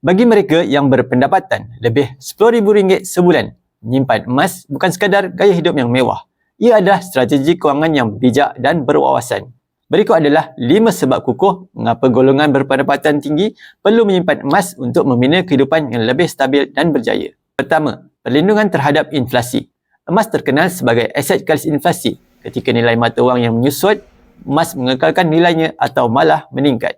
Bagi mereka yang berpendapatan lebih RM10,000 sebulan, menyimpan emas bukan sekadar gaya hidup yang mewah. Ia adalah strategi kewangan yang bijak dan berwawasan. Berikut adalah 5 sebab kukuh mengapa golongan berpendapatan tinggi perlu menyimpan emas untuk membina kehidupan yang lebih stabil dan berjaya. Pertama, perlindungan terhadap inflasi. Emas terkenal sebagai aset kelas inflasi. Ketika nilai mata wang yang menyusut, emas mengekalkan nilainya atau malah meningkat.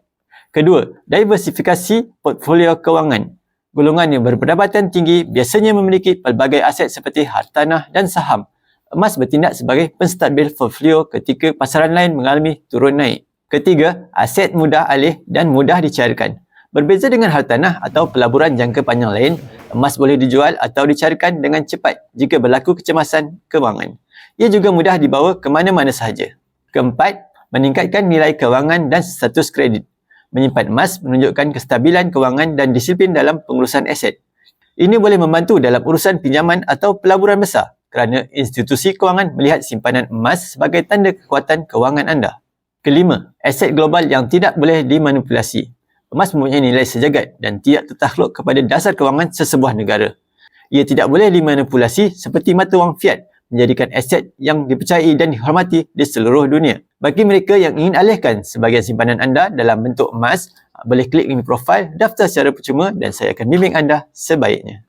Kedua, diversifikasi portfolio kewangan. Golongan yang berpendapatan tinggi biasanya memiliki pelbagai aset seperti hartanah dan saham. Emas bertindak sebagai penstabil portfolio ketika pasaran lain mengalami turun naik. Ketiga, aset mudah alih dan mudah dicairkan. Berbeza dengan hartanah atau pelaburan jangka panjang lain, emas boleh dijual atau dicairkan dengan cepat jika berlaku kecemasan kewangan. Ia juga mudah dibawa ke mana-mana sahaja. Keempat, meningkatkan nilai kewangan dan status kredit. Menyimpan emas menunjukkan kestabilan kewangan dan disiplin dalam pengurusan aset. Ini boleh membantu dalam urusan pinjaman atau pelaburan besar kerana institusi kewangan melihat simpanan emas sebagai tanda kekuatan kewangan anda. Kelima, aset global yang tidak boleh dimanipulasi. Emas mempunyai nilai sejagat dan tidak tertakluk kepada dasar kewangan sesebuah negara. Ia tidak boleh dimanipulasi seperti mata wang fiat, menjadikan aset yang dipercayai dan dihormati di seluruh dunia. Bagi mereka yang ingin alihkan sebahagian simpanan anda dalam bentuk emas, boleh klik link profil, daftar secara percuma dan saya akan bimbing anda sebaiknya.